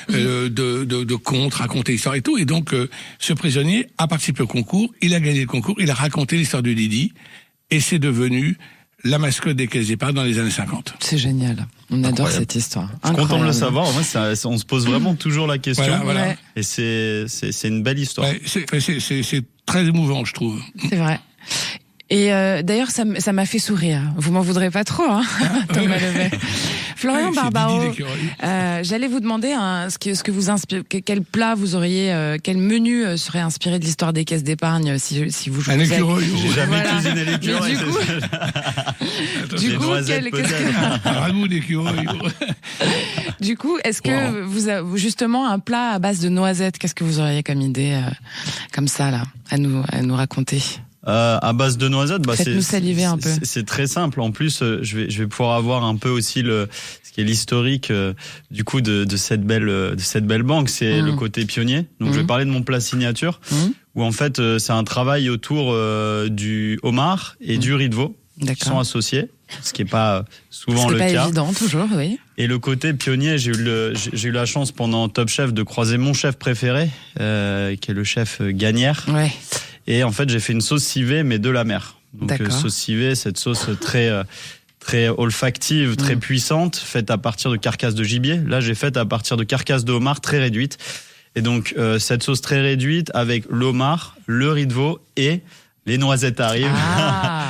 E: de contes, raconter l'histoire et tout. Et donc, ce prisonnier a participé au concours, il a gagné le concours, il a raconté l'histoire de Didi, et c'est devenu la mascotte des caisses d'épargne dans les années 50.
C: C'est génial. On adore cette histoire.
D: Je suis content de le savoir. En vrai, on se pose vraiment toujours la question.
E: Voilà.
C: Ouais.
D: Et c'est une belle histoire.
E: Ouais, c'est très émouvant, je trouve.
C: C'est vrai. Et d'ailleurs, ça m'a fait sourire. Vous m'en voudrez pas trop, hein, Thomas Levet. Florian Barbaos, j'allais vous demander ce que vous inspire, quel plat vous auriez, quel menu serait inspiré de l'histoire des caisses d'épargne si vous jouez.
E: Un écureuil.
D: J'ai jamais cuisiné l'écureuil.
C: Du coup,
E: Un ragoût d'écureuil.
C: Du coup, est-ce que vous avez justement un plat à base de noisettes? Qu'est-ce que vous auriez comme idée, comme ça là, à nous raconter?
D: À base de noisettes,
C: faites-nous saliver un peu.
D: C'est très simple. En plus, je vais pouvoir avoir un peu aussi ce qui est l'historique du coup de cette belle banque, c'est le côté pionnier. Donc je vais parler de mon plat signature, où en fait c'est un travail autour du homard et du riz de veau qui sont associés, ce qui est pas souvent le cas.
C: C'est pas évident toujours, oui.
D: Et le côté pionnier, j'ai eu la chance pendant Top Chef de croiser mon chef préféré, qui est le chef Gagnère.
C: Ouais.
D: Et en fait, j'ai fait une sauce civée, mais de la mer. Donc, sauce civée, cette sauce très olfactive, très puissante, faite à partir de carcasses de gibier. Là, j'ai faite à partir de carcasses de homard très réduites. Et donc, cette sauce très réduite avec l'homard, le riz de veau et les noisettes arrivent.
C: Ah,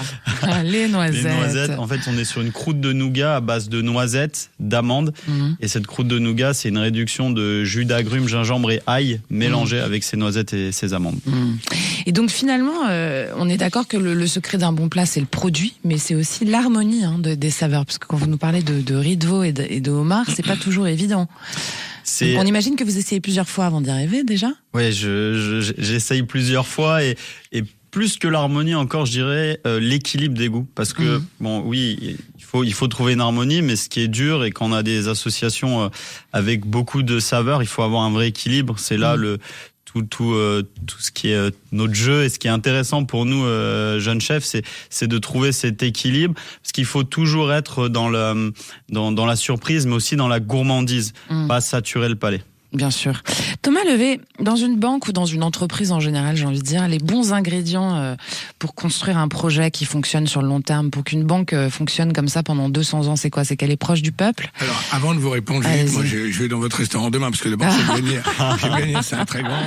C: les noisettes.
D: Les noisettes. En fait, on est sur une croûte de nougat à base de noisettes, d'amandes. Et cette croûte de nougat, c'est une réduction de jus d'agrumes, gingembre et ail mélangé avec ces noisettes et ces amandes.
C: Et donc finalement, on est d'accord que le secret d'un bon plat, c'est le produit, mais c'est aussi l'harmonie des saveurs. Parce que quand vous nous parlez de riz de veau et de homard, c'est pas toujours évident. Donc on imagine que vous essayez plusieurs fois avant d'y arriver déjà.
D: Oui, j'essaye plusieurs fois et plus que l'harmonie encore, je dirais l'équilibre des goûts, parce que bon, oui, il faut trouver une harmonie, mais ce qui est dur et quand on a des associations avec beaucoup de saveurs, il faut avoir un vrai équilibre. C'est là tout ce qui est notre jeu et ce qui est intéressant pour nous jeunes chefs, c'est de trouver cet équilibre, parce qu'il faut toujours être dans la surprise, mais aussi dans la gourmandise, pas saturer le palais.
C: Bien sûr. Thomas Levé, dans une banque ou dans une entreprise en général, j'ai envie de dire, les bons ingrédients pour construire un projet qui fonctionne sur le long terme, pour qu'une banque fonctionne comme ça pendant 200 ans, c'est quoi? C'est qu'elle est proche du peuple?
E: Alors, avant de vous répondre, Julie, moi je vais dans votre restaurant demain, parce que le banque, j'ai gagné, c'est un très grand.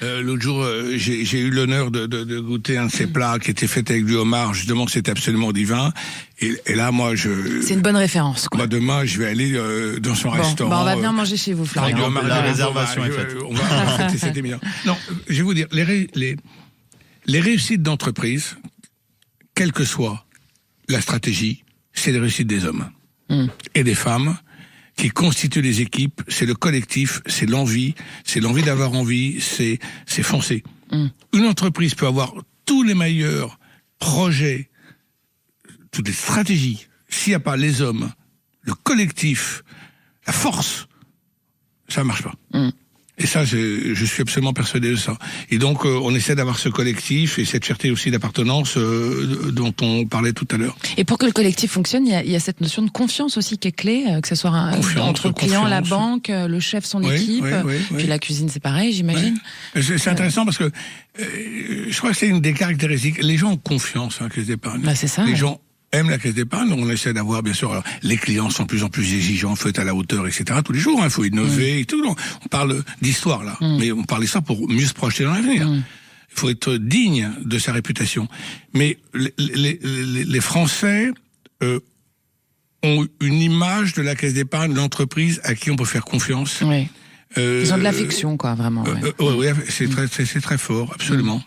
E: L'autre jour, j'ai eu l'honneur de goûter un de ces plats qui était fait avec du homard, justement, que c'était absolument divin. Et là, moi, c'est une
C: bonne référence, quoi.
E: Moi, demain, je vais aller dans son restaurant.
C: On va bien manger chez vous, Florian.
D: La réservation est faite.
E: On va fêter cette émission. Non, je vais vous dire, les réussites d'entreprise, quelle que soit la stratégie, c'est les réussites des hommes et des femmes qui constituent les équipes. C'est le collectif, c'est l'envie d'avoir envie, c'est foncer. Une entreprise peut avoir tous les meilleurs projets, toutes les stratégies. S'il n'y a pas les hommes, le collectif, la force, ça ne marche pas. Et ça, je suis absolument persuadé de ça. Et donc, on essaie d'avoir ce collectif et cette fierté aussi d'appartenance dont on parlait tout à l'heure.
C: Et pour que le collectif fonctionne, il y a cette notion de confiance aussi qui est clé, que ce soit entre le client, la banque, le chef, son équipe, puis la cuisine, c'est pareil, j'imagine.
E: C'est intéressant parce que je crois que c'est une des caractéristiques. Les gens ont confiance en Caisse d'Épargne.
C: C'est ça.
E: Les gens aiment la Caisse d'Épargne, on essaie d'avoir, bien sûr, alors, les clients sont de plus en plus exigeants, faut être à la hauteur, etc. Tous les jours, il faut innover et tout. On parle d'histoire, là. Mais on parle d'histoire pour mieux se projeter dans l'avenir. Il faut être digne de sa réputation. Mais les Français ont une image de la Caisse d'Épargne, l'entreprise à qui on peut faire confiance.
C: Oui. Ils ont de l'affection, quoi, vraiment.
E: Oui, c'est très fort, absolument.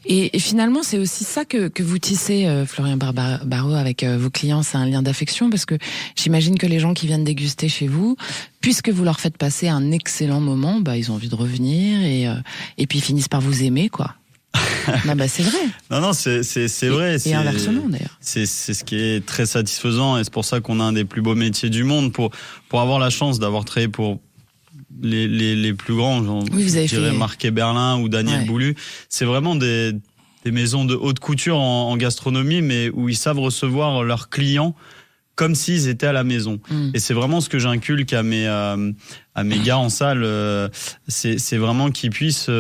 C: Et finalement, c'est aussi ça que vous tissez, Florian Barbaro, avec vos clients, c'est un lien d'affection, parce que j'imagine que les gens qui viennent déguster chez vous, puisque vous leur faites passer un excellent moment, ils ont envie de revenir et puis ils finissent par vous aimer, quoi. C'est vrai.
D: Non, c'est vrai.
C: Et inversement, d'ailleurs.
D: C'est ce qui est très satisfaisant, et c'est pour ça qu'on a un des plus beaux métiers du monde, pour avoir la chance d'avoir travaillé pour les plus grands,
C: vous avez fait
D: Marc Eberlin ou Daniel Boulu. C'est vraiment des maisons de haute couture en gastronomie, mais où ils savent recevoir leurs clients comme s'ils étaient à la maison. Et c'est vraiment ce que j'inculque à mes gars en salle. C'est vraiment qu'ils puissent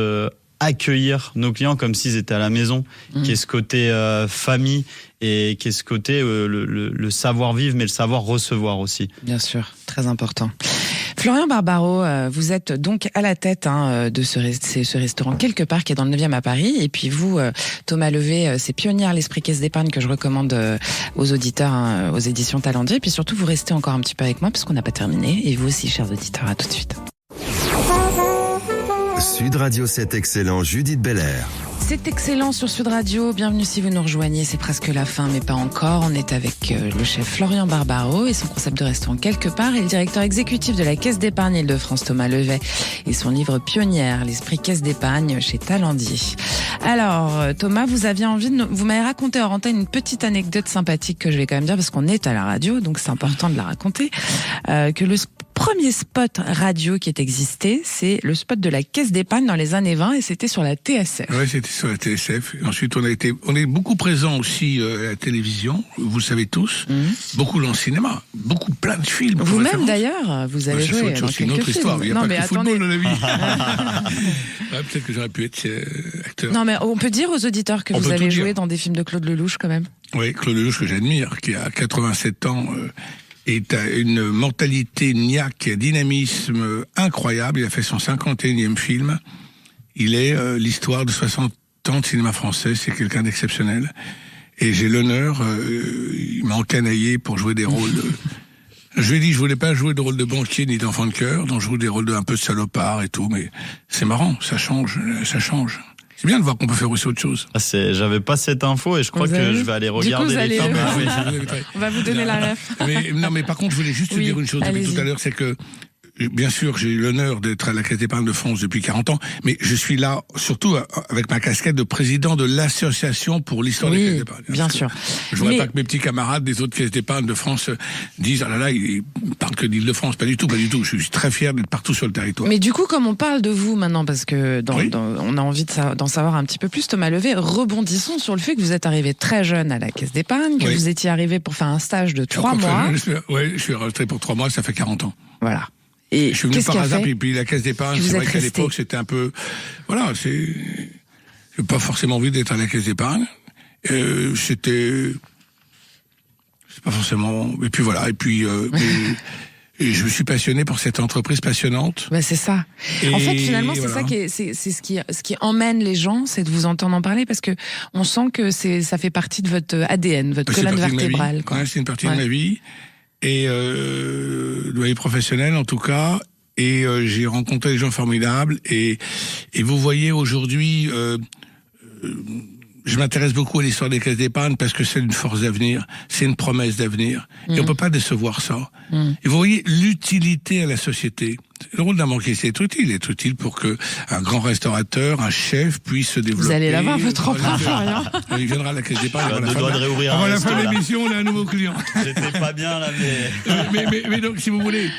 D: accueillir nos clients comme s'ils étaient à la maison, qui est ce côté famille et qui est ce côté le savoir-vivre, mais le savoir-recevoir aussi.
C: Bien sûr, très important. Florian Barbaro, vous êtes donc à la tête de ce restaurant quelque part qui est dans le 9e à Paris. Et puis vous, Thomas Levé, c'est Pionnière l'Esprit Caisse d'Épargne que je recommande aux auditeurs, aux éditions Talendier. Et puis surtout, vous restez encore un petit peu avec moi parce qu'on n'a pas terminé. Et vous aussi, chers auditeurs, à tout de suite.
B: Sud Radio 7 Excellent, Judith Belair.
C: C'est excellent sur Sud Radio. Bienvenue si vous nous rejoignez. C'est presque la fin, mais pas encore. On est avec le chef Florian Barbaro et son concept de restaurant quelque part et le directeur exécutif de la Caisse d'Épargne Île-de-France, Thomas Levé, et son livre Pionnière, l'Esprit Caisse d'Épargne chez Talendier. Alors, Thomas, vous m'avez raconté hors antenne une petite anecdote sympathique que je vais quand même dire parce qu'on est à la radio, donc c'est important de la raconter. Que le premier spot radio qui ait existé, c'est le spot de la Caisse d'Épargne dans les années 20 et c'était sur la TSF.
E: Oui, c'était sur la TSF. Ensuite, on est beaucoup présent aussi à la télévision, vous le savez tous, beaucoup dans le cinéma, plein de films.
C: Vous-même d'ailleurs, vous avez joué dans quelques films.
E: C'est une autre histoire, il n'y a pas que le football dans la vie. Peut-être que j'aurais pu être acteur.
C: Non mais on peut dire aux auditeurs que vous avez joué dans des films de Claude Lelouch quand même.
E: Oui, Claude Lelouch que j'admire, qui a 87 ans... est à une mentalité niaque, un dynamisme incroyable. Il a fait son 51e film. Il est l'histoire de 60 ans de cinéma français. C'est quelqu'un d'exceptionnel. Et j'ai l'honneur, il m'a encanaillé pour jouer des rôles... Je lui ai dit, je voulais pas jouer de rôle de banquier ni d'enfant de cœur, donc je joue des rôles un peu de salopard et tout, mais c'est marrant, ça change. C'est bien de voir qu'on peut faire aussi autre chose.
D: J'avais pas cette info et je crois que je vais aller regarder les films.
C: On va vous donner la ref.
E: Mais par contre, je voulais juste dire une chose depuis tout à l'heure, c'est que bien sûr, j'ai eu l'honneur d'être à la Caisse d'Épargne de France depuis 40 ans, mais je suis là surtout avec ma casquette de président de l'association pour l'histoire des caisses d'épargne.
C: Bien sûr.
E: Je voudrais pas que mes petits camarades des autres caisses d'épargne de France disent « Ah là là, il parle que d'Île-de-France ». Pas du tout. Je suis très fier d'être partout sur le territoire.
C: Mais du coup, comme on parle de vous maintenant, parce que on a envie d'en savoir un petit peu plus, Thomas Levé, rebondissons sur le fait que vous êtes arrivé très jeune à la Caisse d'Épargne, que vous étiez arrivé pour faire un stage de 3 mois.
E: Je suis rentré pour 3 mois, ça fait 40 ans.
C: Voilà. Et
E: je suis venu par hasard, puis la caisse d'épargne, c'est vrai qu'à l'époque, c'était un peu... Voilà, j'ai pas forcément envie d'être à la caisse d'épargne. C'est pas forcément... Et puis voilà, et je me suis passionné pour cette entreprise passionnante.
C: Bah c'est ça. En fait, finalement, c'est ça c'est ce qui emmène les gens, c'est de vous entendre en parler, parce que on sent que ça fait partie de votre ADN, votre colonne vertébrale.
E: Ouais, c'est une partie de ma vie, et de ma vie professionnelle en tout cas. Et j'ai rencontré des gens formidables. Et vous voyez aujourd'hui, je m'intéresse beaucoup à l'histoire des caisses d'épargne parce que c'est une force d'avenir, c'est une promesse d'avenir. Et on peut pas décevoir ça. Et vous voyez l'utilité à la société. Le rôle d'un banquier, c'est être utile pour que un grand restaurateur, un chef puisse se développer.
C: Vous allez l'avoir, votre emploi, Florian.
E: Il viendra à la caisse d'épargne.
D: Avant
E: la fin de l'émission, on a un nouveau client.
D: J'étais pas bien là,
E: mais donc, si vous voulez,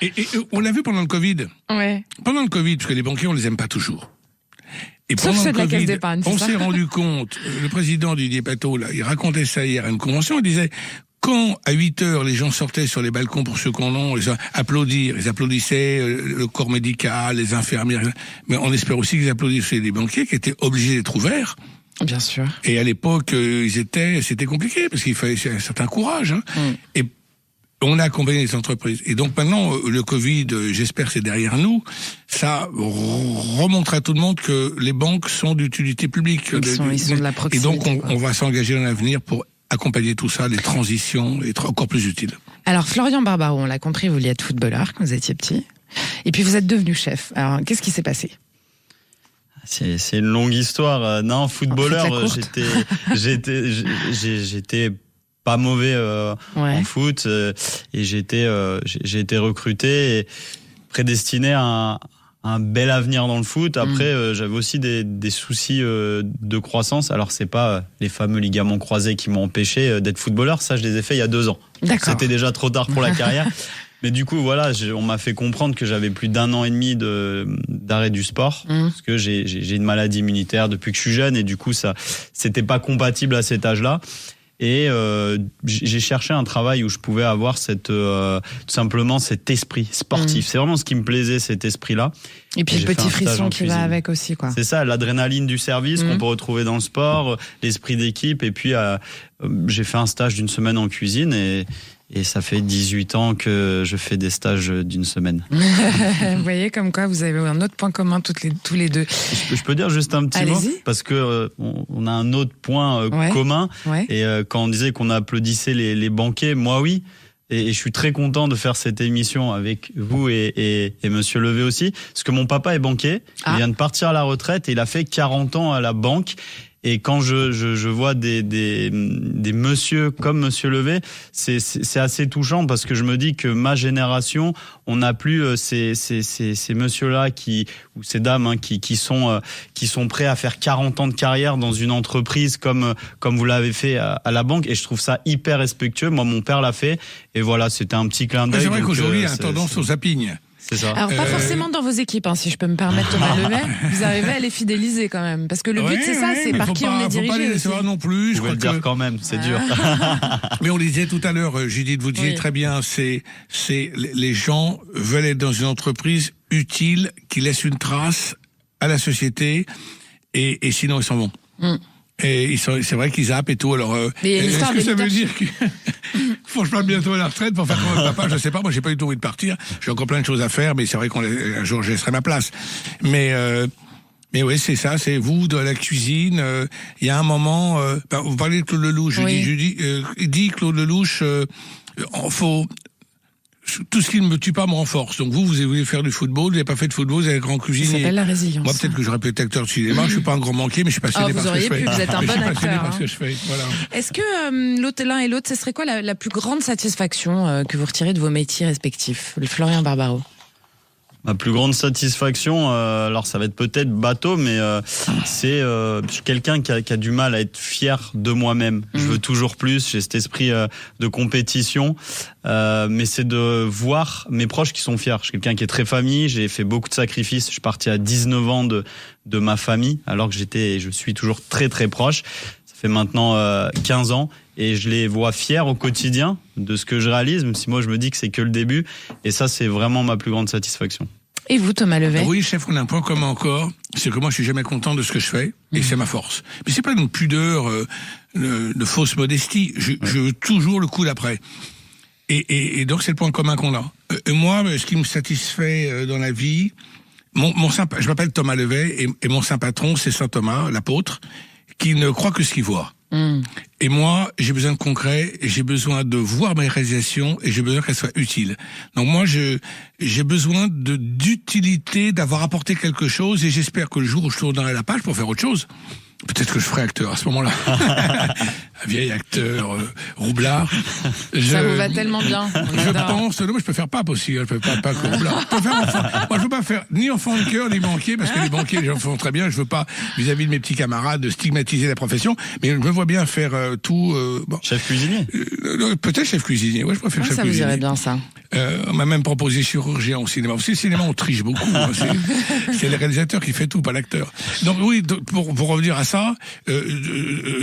E: et on l'a vu pendant le Covid.
C: Ouais.
E: Pendant le Covid, parce que les banquiers, on les aime pas toujours. Et
C: sauf
E: pendant
C: ceux
E: le
C: de la
E: Covid,
C: caisse d'épargne,
E: on s'est rendu compte, le président Didier Pateau, là, il racontait ça hier à une convention, il disait, quand à 8h les gens sortaient sur les balcons pour ceux qu'on a, ils applaudissaient le corps médical, les infirmières, mais on espère aussi qu'ils applaudissaient les banquiers qui étaient obligés d'être ouverts.
C: Bien sûr.
E: Et à l'époque, c'était compliqué, parce qu'il fallait un certain courage, hein. Et on a accompagné les entreprises. Et donc maintenant, le Covid, j'espère que c'est derrière nous, ça remontre à tout le monde que les banques sont d'utilité publique.
C: Ils sont de la proximité.
E: Et donc on va s'engager dans l'avenir pour accompagner tout ça, les transitions, être encore plus utiles.
C: Alors Florian Barbaro, on l'a compris, vous vouliez être footballeur quand vous étiez petit. Et puis vous êtes devenu chef. Alors qu'est-ce qui s'est passé ?
D: C'est une longue histoire. Non, footballeur, j'étais pas mauvais en foot, et j'ai été recruté et prédestiné à un bel avenir dans le foot. Après, j'avais aussi des soucis de croissance. Alors c'est pas les fameux ligaments croisés qui m'ont empêché d'être footballeur, ça je les ai fait il y a 2 ans.
C: D'accord.
D: C'était déjà trop tard pour la carrière. Mais du coup, voilà, on m'a fait comprendre que j'avais plus d'1 an et demi d'arrêt du sport, parce que j'ai une maladie immunitaire depuis que je suis jeune, et du coup ça c'était pas compatible à cet âge-là. Et j'ai cherché un travail où je pouvais avoir tout simplement cet esprit sportif. C'est vraiment ce qui me plaisait, cet esprit-là.
C: Et puis le petit frisson qui va avec aussi, quoi.
D: C'est ça, l'adrénaline du service qu'on peut retrouver dans le sport, l'esprit d'équipe. Et puis j'ai fait un stage d'1 semaine en cuisine, et ça fait 18 ans que je fais des stages d'1 semaine.
C: Vous voyez, comme quoi vous avez un autre point commun tous les deux.
D: Je peux dire juste un petit mot, parce que on a un autre point commun. Ouais. Et quand on disait qu'on applaudissait les banquiers, moi oui. Et je suis très content de faire cette émission avec vous et Monsieur Levé aussi, parce que mon papa est banquier. Il vient de partir à la retraite et il a fait 40 ans à la banque. Et quand je vois des messieurs comme Monsieur Levé, c'est assez touchant, parce que je me dis que ma génération, on n'a plus ces messieurs-là ou ces dames qui sont prêts à faire 40 ans de carrière dans une entreprise comme vous l'avez fait à la banque. Et je trouve ça hyper respectueux. Moi, mon père l'a fait. Et voilà, c'était un petit clin d'œil.
E: C'est vrai qu'aujourd'hui, il y a une tendance au zapping.
D: C'est ça.
C: Alors pas forcément dans vos équipes, si je peux me permettre, Thomas Levet, vous arrivez à les fidéliser quand même, parce que le but c'est ça, c'est par qui on les dirige.
E: Faut pas les décevoir non plus.
D: Je vais le dire quand même, c'est dur.
E: Mais on le disait tout à l'heure, Judith, vous disiez très bien, c'est les gens veulent être dans une entreprise utile qui laisse une trace à la société, et sinon ils s'en vont. Et c'est vrai qu'ils zappent et tout. Alors, est-ce que ça veut dire qu'il faut que je parte bientôt à la retraite pour faire comme papa? Je sais pas. Moi, j'ai pas du tout envie de partir. J'ai encore plein de choses à faire, mais c'est vrai qu'un jour, je laisserai ma place. Mais oui, c'est ça. C'est vous de la cuisine. Il y a un moment. Vous parlez de Claude Lelouch. Dit Claude Lelouch. Faut. Tout ce qui ne me tue pas me renforce. Donc vous voulez faire du football, vous n'avez pas fait de football, vous avez grand cuisinier.
C: Ça s'appelle la résilience.
E: Moi, peut-être que j'aurais pu être acteur de cinéma. Je suis pas un grand banquier, mais je suis passionné par ce que je fais.
C: Vous êtes un bon acteur.
E: Par ce que je fais. Voilà.
C: Est-ce que l'un et l'autre, ce serait quoi la plus grande satisfaction que vous retirez de vos métiers respectifs, le Florian Barbaro?
D: Ma plus grande satisfaction, alors ça va être peut-être bateau, mais c'est je suis quelqu'un qui a du mal à être fier de moi-même. Je veux toujours plus, j'ai cet esprit de compétition, mais c'est de voir mes proches qui sont fiers. Je suis quelqu'un qui est très famille, j'ai fait beaucoup de sacrifices. Je suis parti à 19 ans de ma famille, alors que je suis toujours très très proche. Ça fait maintenant 15 ans et je les vois fiers au quotidien de ce que je réalise, même si moi je me dis que c'est que le début. Et ça, c'est vraiment ma plus grande satisfaction.
C: Et vous, Thomas Levet?
E: Oui, chef, on a un point commun encore, c'est que moi je suis jamais content de ce que je fais, et c'est ma force. Mais c'est pas une pudeur de fausse modestie, je veux toujours le coup d'après. Et donc c'est le point commun qu'on a. Moi, ce qui me satisfait dans la vie, je m'appelle Thomas Levet, et mon saint patron, c'est saint Thomas, l'apôtre, qui ne croit que ce qu'il voit. Et moi, j'ai besoin de concret, et j'ai besoin de voir mes réalisations, et j'ai besoin qu'elles soient utiles. Donc moi, j'ai besoin d'utilité, d'avoir apporté quelque chose, et j'espère que le jour où je tournerai la page pour faire autre chose, peut-être que je ferai acteur à ce moment-là. Un vieil acteur roublard.
C: Ça vous va tellement bien.
E: Je pense, non, mais je peux faire pape aussi, je peux pas que roublard. Je peux faire enfant. Moi, je veux pas faire ni enfant de cœur, ni banquier, parce que les banquiers, les gens font très bien. Je veux pas, vis-à-vis de mes petits camarades, stigmatiser la profession, mais je me vois bien faire tout. Bon.
D: Chef cuisinier.
E: Peut-être chef cuisinier. Ouais, je préfère chef
C: ça
E: cuisinier.
C: Ça vous irait bien, ça.
E: On m'a même proposé chirurgien au cinéma. Aussi, le cinéma, on triche beaucoup. Hein. C'est le réalisateur qui fait tout, pas l'acteur. Donc oui, pour revenir à ça,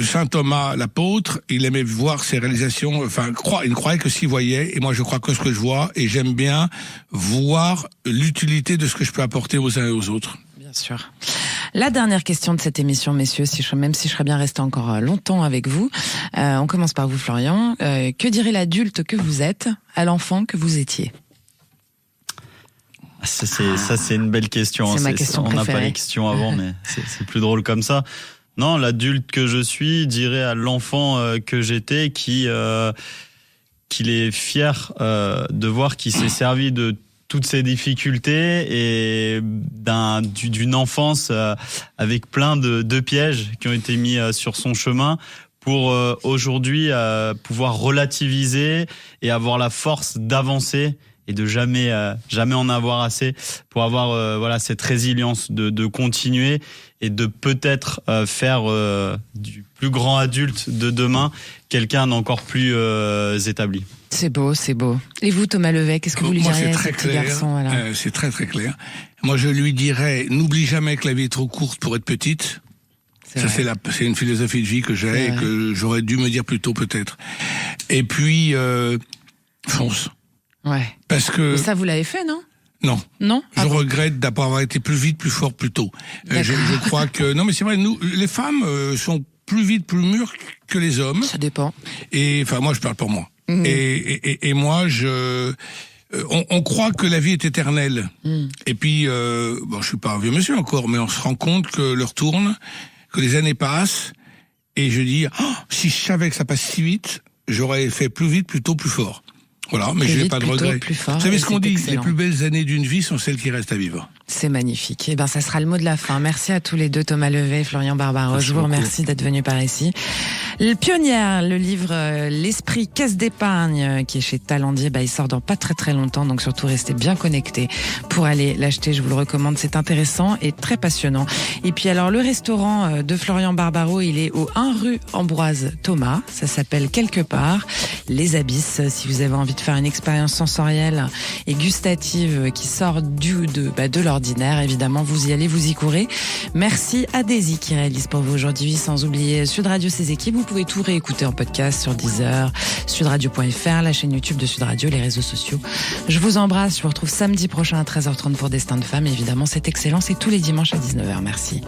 E: saint Thomas, l'apôtre, il aimait voir ses réalisations. Enfin, il ne croyait que s'il voyait. Et moi, je crois que ce que je vois, et j'aime bien voir l'utilité de ce que je peux apporter aux uns et aux autres.
C: Bien sûr. La dernière question de cette émission, messieurs, même si je serais bien resté encore longtemps avec vous. On commence par vous, Florian. Que dirait l'adulte que vous êtes à l'enfant que vous étiez?
D: Ça, c'est une belle question.
C: C'est ma question
D: on n'a
C: préférée.
D: pas les questions avant, mais c'est plus drôle comme ça. Non, l'adulte que je suis dirait à l'enfant que j'étais qu'il est fier de voir qu'il s'est servi de toutes ces difficultés et d'une enfance avec plein de pièges qui ont été mis sur son chemin pour aujourd'hui pouvoir relativiser et avoir la force d'avancer et de jamais en avoir assez pour avoir cette résilience de continuer et de peut-être faire du plus grand adulte de demain quelqu'un d'encore plus établi.
C: C'est beau, c'est beau. Et vous, Thomas Levet, qu'est-ce que vous lui diriez à ce petit garçon? Voilà.
E: C'est très très clair. Moi, je lui dirais, n'oublie jamais que la vie est trop courte pour être petite. Ça, c'est une philosophie de vie que j'ai et que j'aurais dû me dire plus tôt peut-être. Et puis, fonce.
C: Ouais.
E: Parce que...
C: Mais ça, vous l'avez fait, non?
E: Non.
C: Non?
E: Je regrette d'avoir été plus vite, plus fort, plus tôt. Je crois que... Non, mais c'est vrai, nous, les femmes sont plus vite, plus mûres que les hommes.
C: Ça dépend.
E: Et, enfin, moi, je parle pour moi. Et moi, on croit que la vie est éternelle. Et puis, je suis pas un vieux monsieur encore, mais on se rend compte que l'heure tourne, que les années passent, et je dis, si je savais que ça passe si vite, j'aurais fait plus vite, plus tôt, plus fort. Voilà, mais je n'ai pas de regrets. Vous savez ce qu'on dit, les plus belles années d'une vie sont celles qui restent à vivre.
C: C'est magnifique. Eh ben, ça sera le mot de la fin. Merci à tous les deux, Thomas Levet et Florian Barbaros. Je vous remercie d'être venus par ici. Le Pionnière, le livre L'Esprit Caisse d'épargne, qui est chez Talendier, il sort dans pas très très longtemps, donc surtout restez bien connectés pour aller l'acheter. Je vous le recommande, c'est intéressant et très passionnant. Et puis alors, le restaurant de Florian Barbaros, il est au 1 rue Ambroise Thomas. Ça s'appelle Quelque part Les Abysses. Si vous avez envie de faire une expérience sensorielle et gustative qui sort de l'ordinaire, évidemment, vous y allez, vous y courez. Merci à Daisy qui réalise pour vous aujourd'hui, sans oublier Sud Radio, ses équipes. Vous pouvez tout réécouter en podcast sur Deezer, sudradio.fr, la chaîne YouTube de Sud Radio, les réseaux sociaux. Je vous embrasse. Je vous retrouve samedi prochain à 13h30 pour Destin de Femme. Évidemment, c'est excellent. C'est tous les dimanches à 19h. Merci.